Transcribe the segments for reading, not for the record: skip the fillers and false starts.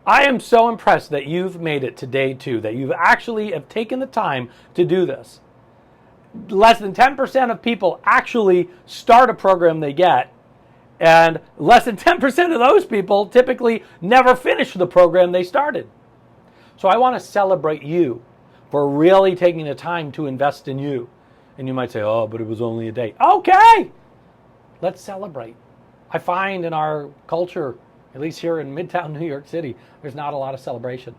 I am so impressed that you've made it to day 2, that you actually have taken the time to do this. Less than 10% of people actually start a program they get, and less than 10% of those people typically never finish the program they started. So I want to celebrate you for really taking the time to invest in you. And you might say, oh, but it was only a day. Okay, let's celebrate. I find in our culture, at least here in Midtown New York City, there's not a lot of celebration.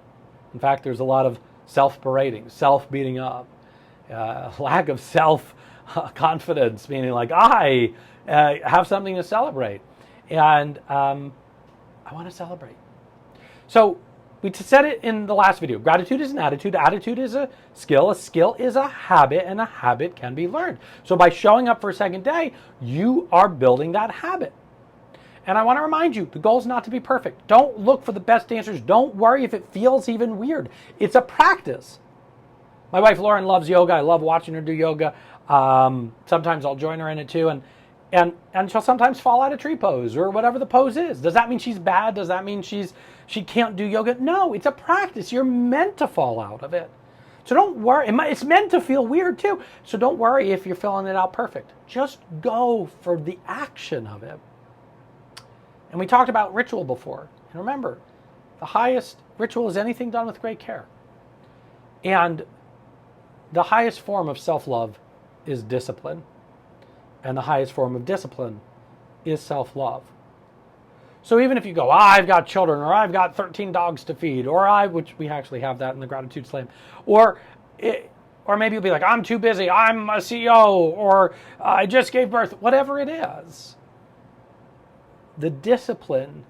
In fact, there's a lot of self-berating, self-beating up, lack of self-confidence, meaning like, I have something to celebrate. And I want to celebrate. So we said it in the last video. Gratitude is an attitude. Attitude is a skill. A skill is a habit, and a habit can be learned. So by showing up for a second day, you are building that habit. And I want to remind you, the goal is not to be perfect. Don't look for the best answers. Don't worry if it feels even weird. It's a practice. My wife Lauren loves yoga. I love watching her do yoga. Sometimes I'll join her in it too. And she'll sometimes fall out of tree pose or whatever the pose is. Does that mean she's bad? Does that mean she can't do yoga? No, it's a practice. You're meant to fall out of it. So don't worry. It's meant to feel weird too. So don't worry if you're filling it out perfect. Just go for the action of it. And we talked about ritual before. And remember, the highest ritual is anything done with great care. And the highest form of self-love is discipline. And the highest form of discipline is self-love. So even if you go, I've got children, or I've got 13 dogs to feed, which we actually have that in the Gratitude Slam, or maybe you'll be like, I'm too busy, I'm a CEO, or I just gave birth, whatever it is. The discipline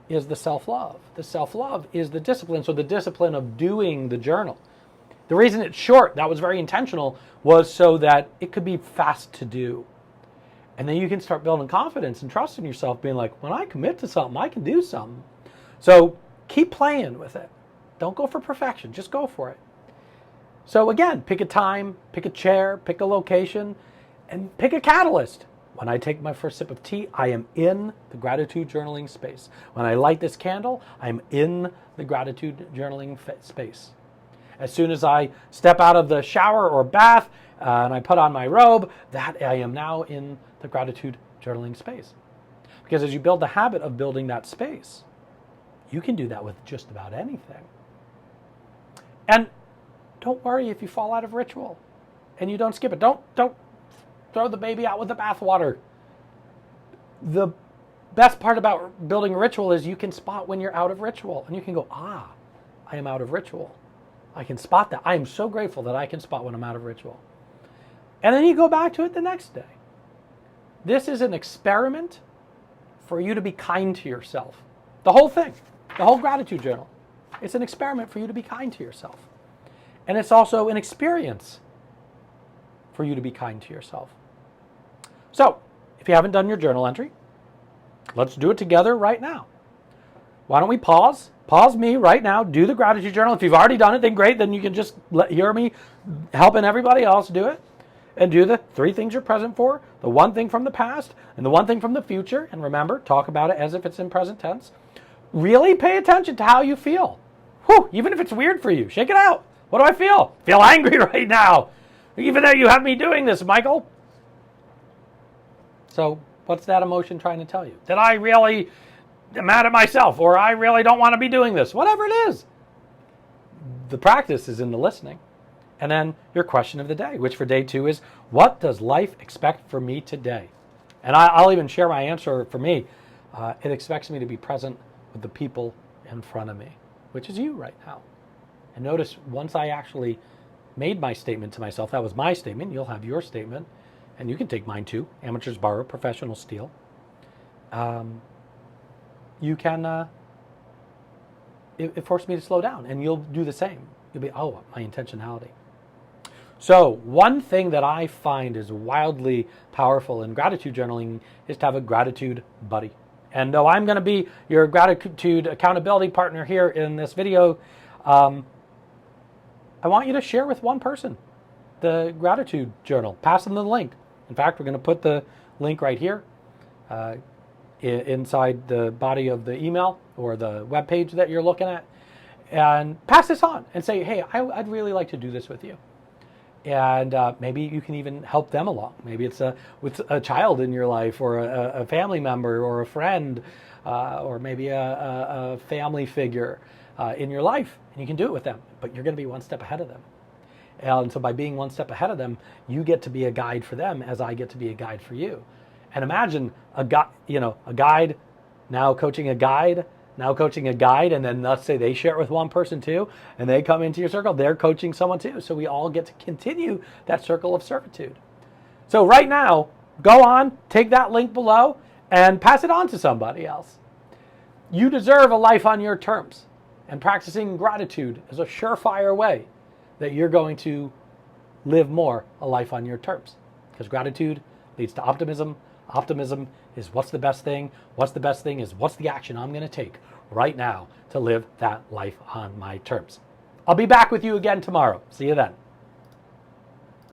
is the self-love. The self-love is the discipline. So the discipline of doing the journal. The reason it's short, that was very intentional, was so that it could be fast to do. And then you can start building confidence and trust in yourself, being like, when I commit to something, I can do something. So keep playing with it. Don't go for perfection. Just go for it. So again, pick a time, pick a chair, pick a location, and pick a catalyst. When I take my first sip of tea, I am in the gratitude journaling space. When I light this candle, I'm in the gratitude journaling space. As soon as I step out of the shower or bath and I put on my robe, that I am now in the gratitude journaling space. Because as you build the habit of building that space, you can do that with just about anything. And don't worry if you fall out of ritual and you don't skip it. Don't throw the baby out with the bathwater. The best part about building a ritual is you can spot when you're out of ritual. And you can go, I am out of ritual. I can spot that. I am so grateful that I can spot when I'm out of ritual. And then you go back to it the next day. This is an experiment for you to be kind to yourself. The whole thing, the whole gratitude journal, it's an experiment for you to be kind to yourself. And it's also an experience for you to be kind to yourself. So, if you haven't done your journal entry, let's do it together right now. Why don't we pause? Pause me right now. Do the gratitude journal. If you've already done it, then great. Then you can just hear me helping everybody else do it. And do the 3 things you're present for, the 1 thing from the past, and the 1 thing from the future. And remember, talk about it as if it's in present tense. Really pay attention to how you feel. Whew, even if it's weird for you, shake it out. What do I feel? I feel angry right now. Even though you have me doing this, Michael. So what's that emotion trying to tell you? That I really am mad at myself, or I really don't want to be doing this. Whatever it is. The practice is in the listening. And then your question of the day, which for day 2 is, what does life expect for me today? And I'll even share my answer for me. It expects me to be present with the people in front of me, which is you right now. And notice once I actually made my statement to myself, that was my statement, you'll have your statement, and you can take mine too. Amateurs borrow, professionals steal. You can, it forced me to slow down, and you'll do the same. You'll be, my intentionality. So one thing that I find is wildly powerful in gratitude journaling is to have a gratitude buddy. And though I'm going to be your gratitude accountability partner here in this video, I want you to share with one person the gratitude journal. Pass them the link. In fact, we're going to put the link right here. inside the body of the email or the web page that you're looking at, and pass this on and say, hey, I'd really like to do this with you. And maybe you can even help them along. Maybe it's with a child in your life, or a family member, or a friend, or maybe a family figure in your life, and you can do it with them. But you're going to be one step ahead of them. And so by being one step ahead of them, you get to be a guide for them as I get to be a guide for you. And imagine a guide now coaching a guide, and then let's say they share it with one person too, and they come into your circle, they're coaching someone too. So we all get to continue that circle of servitude. So right now, go on, take that link below, and pass it on to somebody else. You deserve a life on your terms, and practicing gratitude is a surefire way that you're going to live more a life on your terms. Because gratitude leads to optimism. Optimism is what's the best thing. What's the best thing is what's the action I'm going to take right now to live that life on my terms. I'll be back with you again tomorrow. See you then.